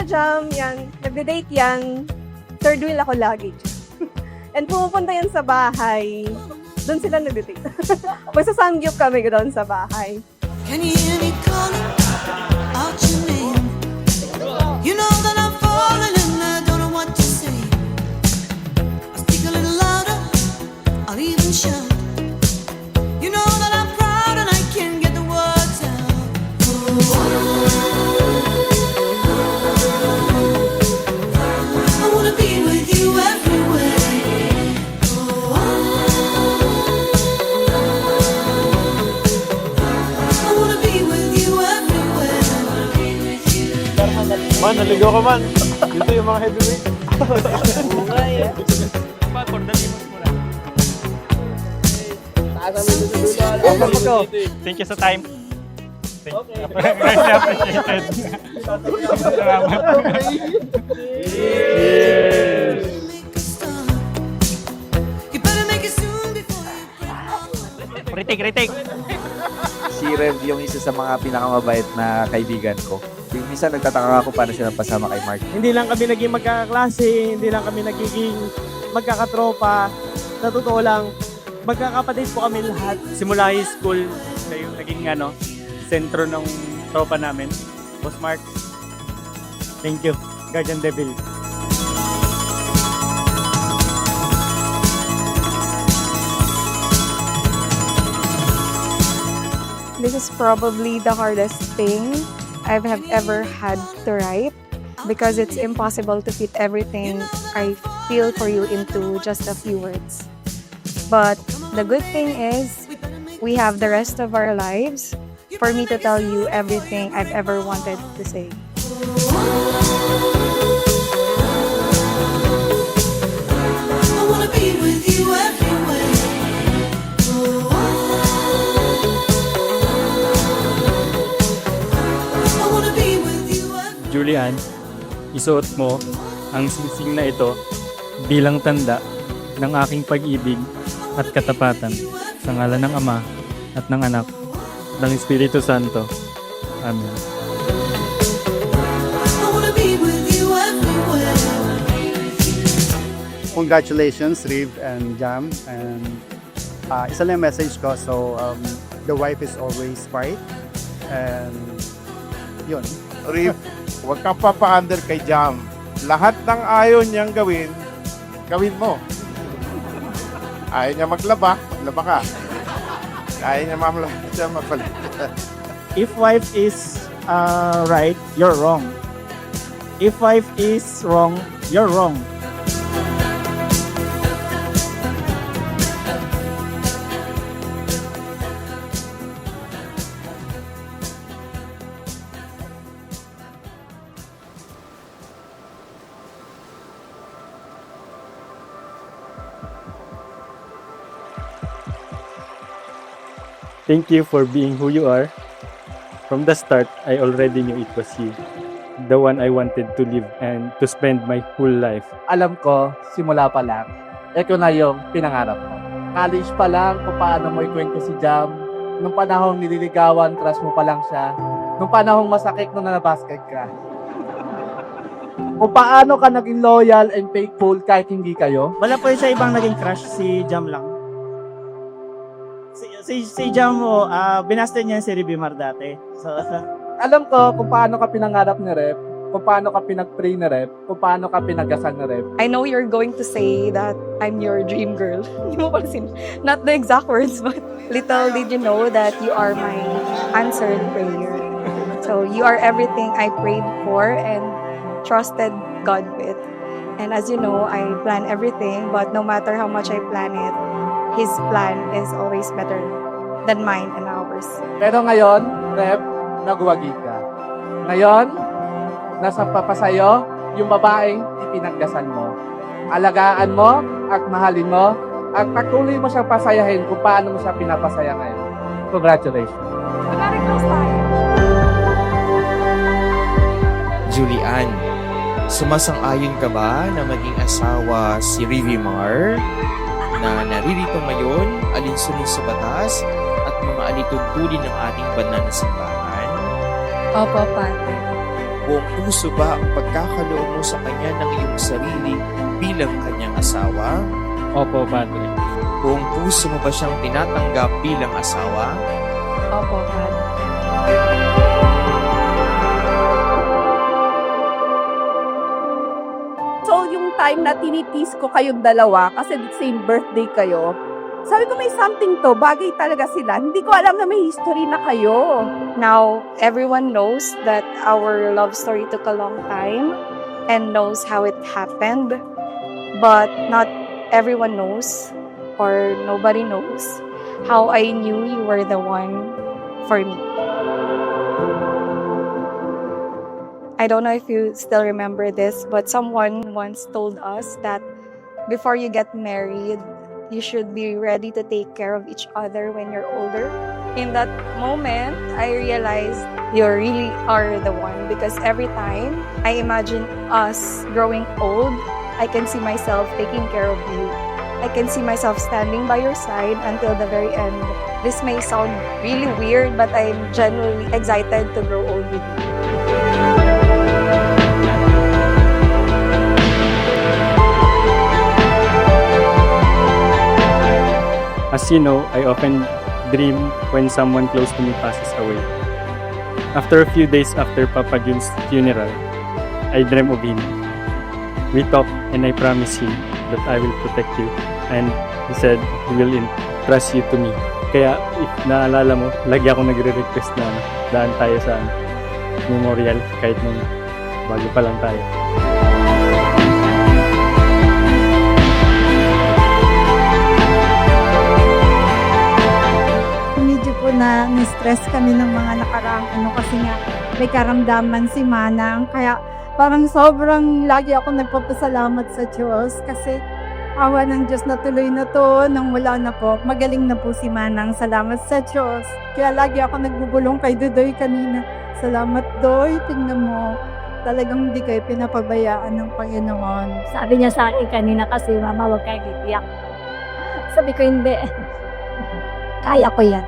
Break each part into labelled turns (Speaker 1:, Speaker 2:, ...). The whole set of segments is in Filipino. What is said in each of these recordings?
Speaker 1: Jam, yan, nagde-date yan, third wheel ako lagi. And pumupunta yan sa bahay. Doon sila nagde-date. Magsasamgyup kami doon sa bahay.
Speaker 2: Can you hear me calling out your name? You know that I'm falling and I don't know what to say. I'll speak a little louder, I'll even shout. You know that I'm proud and I can't get the words out. I wanna be with you everywhere. I wanna be with you everywhere.
Speaker 3: Man, naligaw ka man. Dito yung mga heavyweight.
Speaker 4: Thank you sa time. Greatly appreciated. Salamat.
Speaker 2: Make a start. You better make it soon before you break my
Speaker 4: Ritik.
Speaker 5: Si Rev yung isa sa mga pinakamabait na kaibigan ko. Yung minsan nagtataka ako paano siya napasama kay Mark.
Speaker 3: Hindi lang kami naging magkakaklase, hindi lang kami nagiging magkakatropa. Sa totoo lang, magkakapatid po kami lahat. Simula high school, na yung naging sentro ng tropa namin. Boss Mark, thank you. Guardian Devil.
Speaker 6: This is probably the hardest thing I have ever had to write because it's impossible to fit everything I feel for you into just a few words. But the good thing is we have the rest of our lives for me to tell you everything I've ever wanted to say.
Speaker 2: I wanna be with you everywhere. I wanna be with you everywhere.
Speaker 4: Julian, isuot mo ang singsing na ito bilang tanda ng aking pag-ibig at katapatan sa ngalan ng Ama at ng Anak ng Espiritu Santo. Amen.
Speaker 2: I wanna be with you everywhere.
Speaker 7: Congratulations, Riv and Jam. And isa lang yung message ko. So, the wife is always right. And yun.
Speaker 8: Riv, huwag kang papa-under kay Jam. Lahat ng ayaw niyang gawin, gawin mo. Ayaw niya maglaba ka. Ayaw niya magpalit.
Speaker 3: If wife is right, you're wrong. If wife is wrong, you're wrong.
Speaker 4: Thank you for being who you are. From the start, I already knew it was you. The one I wanted to live and to spend my whole life.
Speaker 9: Alam ko, simula pa lang, ito na yung pinangarap mo. College pa lang, kung paano mo ikwento si Jam. Nung panahong nililigawan, crush mo pa lang siya. Nung panahong masakit nung nabasket ka. Kung paano ka naging loyal and faithful kahit hindi kayo.
Speaker 3: Wala po sa ibang naging crush, si Jam lang. Si Jam mo, binasted niya si Ribimar dati. So,
Speaker 9: Alam ko kung paano ka pinangarap ni Rep, kung paano ka pinag-pray ni Rep, kung paano ka pinagdasal ni Rep.
Speaker 6: I know you're going to say that I'm your dream girl. Hindi mo pala not the exact words, but little did you know that you are my answered prayer. So you are everything I prayed for and trusted God with. And as you know, I plan everything, but no matter how much I plan it, His plan is always better than mine and ours.
Speaker 9: Pero ngayon, Rep, nagwagi ka. Ngayon, nasa papasayo yung babaeng ipinagdasal mo. Alagaan mo at mahalin mo at patuloy mo siyang pasayahin kung paano mo siya pinapasaya ngayon. Congratulations.
Speaker 6: Very close tayo.
Speaker 10: Julian, sumasang-ayon ka ba na maging asawa si Rivimar na naririto ngayon alinsunod sa batas at mga alituntunin ng ating banal na simbahan?
Speaker 6: Opo, Padre.
Speaker 10: Buong puso ba ang pagkakaloob mo sa kanya ng iyong sarili bilang kanyang asawa?
Speaker 4: Opo, Padre.
Speaker 10: Buong puso mo ba siyang tinatanggap bilang asawa?
Speaker 6: Opo, Pat.
Speaker 1: So, yung time na tinitis ko kayong dalawa, kasi same birthday kayo, sabi ko may something to, bagay talaga sila. Hindi ko alam na may history na kayo.
Speaker 6: Now, everyone knows that our love story took a long time and knows how it happened. But not everyone knows, or nobody knows, how I knew you were the one for me. I don't know if you still remember this, but someone once told us that before you get married, you should be ready to take care of each other when you're older. In that moment, I realized you really are the one, because every time I imagine us growing old, I can see myself taking care of you. I can see myself standing by your side until the very end. This may sound really weird, but I'm genuinely excited to grow old with you.
Speaker 4: As you know, I often dream when someone close to me passes away. After a few days after Papa Jun's funeral, I dream of him. We talked and I promised him that I will protect you, and he said he will entrust you to me. Kaya if naalala mo, lagi ako nagre-request na daan tayo sa memorial kahit nung bago pa lang tayo.
Speaker 11: Medyo po na-stress kami ng mga nakaraang kasi nga may karamdaman si Manang, kaya parang sobrang lagi ako nagpapasalamat sa Diyos kasi awa ng Diyos na tuloy na to, nang wala na po, magaling na po si Manang. Salamat sa Diyos. Kaya lagi ako nagbubulong kay Dudoy kanina. Salamat, Doy. Tingnan mo, talagang hindi kayo pinapabayaan ng Panginoon.
Speaker 12: Sabi niya sa akin kanina kasi, Mama, huwag kayo iiyak. Sabi ko, hindi. Kaya ko yan.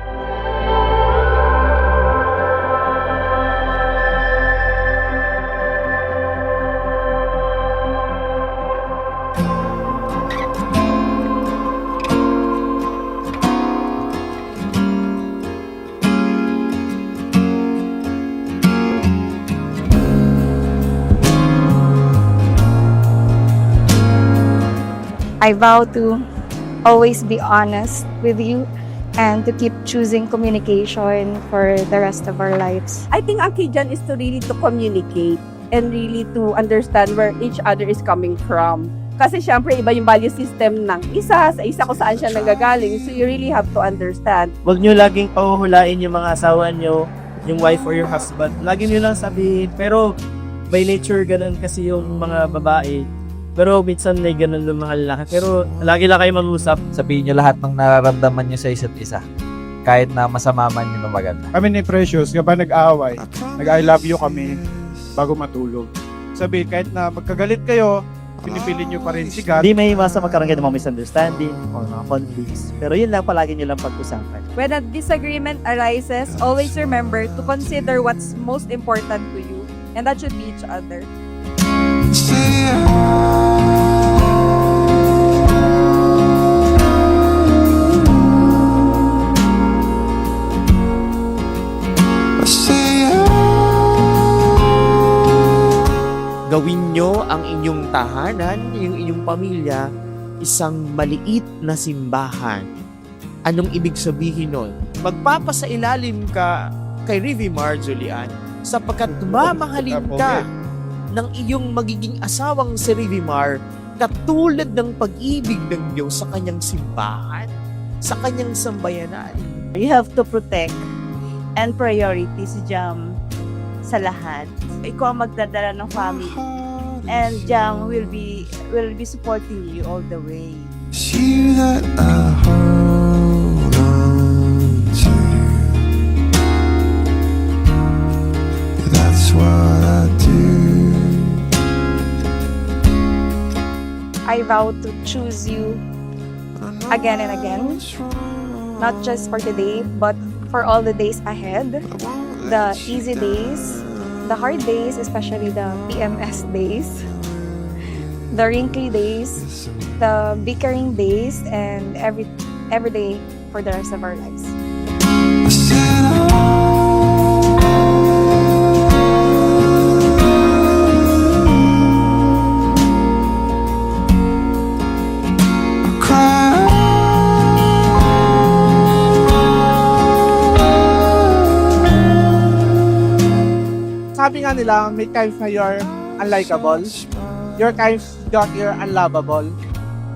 Speaker 6: I vow to always be honest with you and to keep choosing communication for the rest of our lives.
Speaker 1: I think ang key dyan is to really to communicate and really to understand where each other is coming from. Kasi syempre, iba yung value system ng isa, sa isa kung saan siya nanggagaling. So you really have to understand.
Speaker 3: Huwag nyo laging pahuhulain yung mga asawa nyo, yung wife or your husband. Lagi nyo lang sabihin, pero by nature ganun kasi yung mga babae. Pero minsan may ganun yung mga lalaki. Pero lagi lang kayo mag-usap.
Speaker 5: Sabihin nyo lahat ng nararamdaman nyo sa isa't isa. Kahit na masama man yun ng maganda.
Speaker 8: Kami ni Precious, kapag nag-aaway, nag-I love you kami bago matulog. Sabi, kahit na magkagalit kayo, pinipili nyo pa rin si God.
Speaker 3: Hindi may iwasan magkaroon kayo ng mga misunderstanding o mga conflicts. Pero yun lang, palagi nyo lang pag-usapan.
Speaker 6: When a disagreement arises, always remember to consider what's most important to you, and that should be each other.
Speaker 10: Gawin nyo ang inyong tahanan, yung inyong pamilya, isang maliit na simbahan. Anong ibig sabihin nun? Magpapasailalim ka kay Rivimar Julian sapagkat mamahalin ka ng iyong magiging asawang si Rivimar katulad ng pag-ibig ng Diyos sa kanyang simbahan, sa kanyang sambayanan.
Speaker 1: You have to protect and priority si Jam sa lahat. Ikaw ang magdadala ng family. And Jam will be supporting you all the way.
Speaker 2: It's you that I hold on to. That's what I do.
Speaker 6: I vow to choose you again and again, not just for today, but for all the days ahead, the easy days the hard days, especially the PMS days, the wrinkly days, the bickering days, and every day for the rest of our lives.
Speaker 9: Sabi nga nila, may times na you're unlikable. Your times that you're unlovable.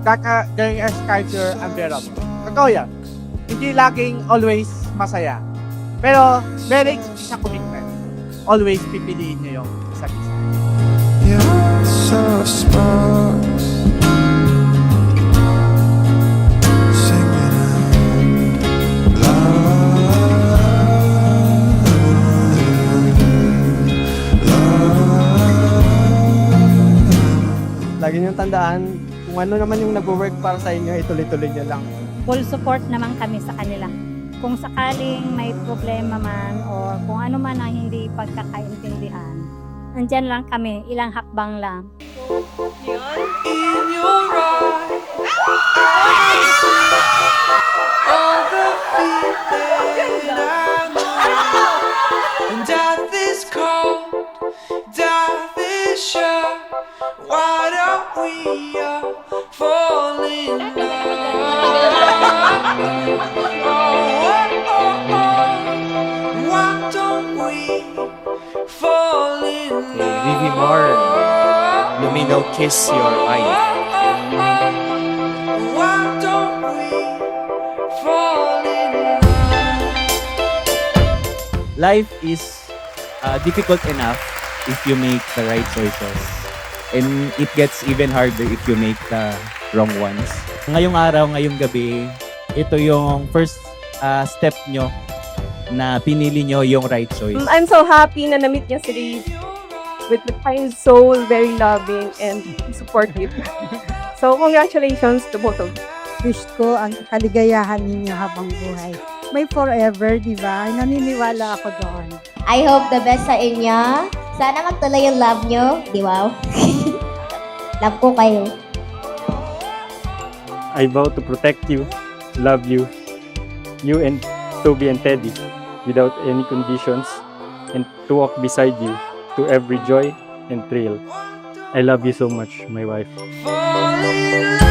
Speaker 9: There is times you're unbearable. Totoo yan. Hindi laging always masaya. Pero marriage is a commitment. Always pipiliin niyo yung isa't isa.
Speaker 3: Lagi niyong tandaan, kung ano naman yung nag-work para sa inyo, ituloy-tuloy niyo lang.
Speaker 12: Full support naman kami sa kanila. Kung sakaling may problema man o kung ano man ang hindi pagkakaintindihan, nandyan lang kami, ilang hakbang lang.
Speaker 2: In your eyes, all the feeling I know. And death is cold, death is sure. Why don't we all fall in love? Why don't we fall in love?
Speaker 10: Vivi Mar, you may now kiss your wife.
Speaker 2: Why don't we fall in love?
Speaker 3: Life is difficult enough if you make the right choices. And it gets even harder if you make the wrong ones. Ngayong araw, ngayong gabi, ito yung first step nyo na pinili nyo yung right choice.
Speaker 1: I'm so happy na na-meet niya si Reed with the kind soul, very loving and supportive. So, congratulations to both of you.
Speaker 11: Wish ko ang kaligayahan ninyo habang buhay. May forever, di ba? Naniniwala ako doon.
Speaker 12: I hope the best sa inyo. Sana magtuloy yung love nyo. Di wow? Love ko kayo.
Speaker 4: I vow to protect you, love you, you and Toby and Teddy, without any conditions, and to walk beside you to every joy and thrill. I love you so much, my wife.
Speaker 2: Fall in love.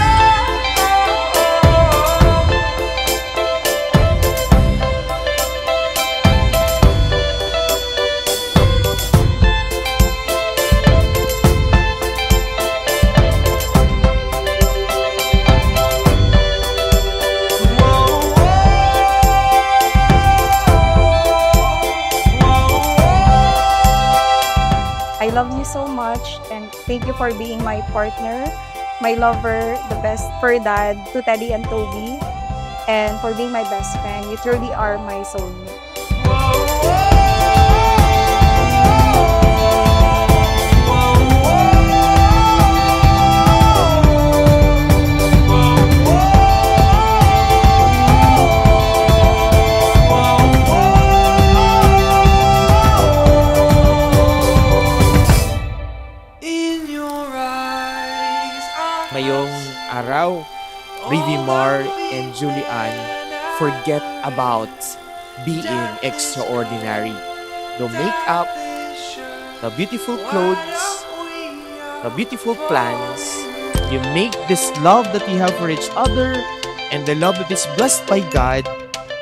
Speaker 6: I love you so much and thank you for being my partner, my lover, the best for dad to Teddy and Toby, and for being my best friend. You truly are my soulmate.
Speaker 10: Ngayong araw, Vivi Mar and Julian forget about being extraordinary. The makeup, the beautiful clothes, the beautiful plans. You make this love that you have for each other and the love that is blessed by God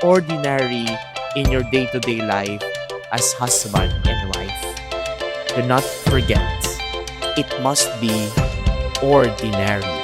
Speaker 10: ordinary in your day-to-day life as husband and wife. Do not forget, it must be ordinary.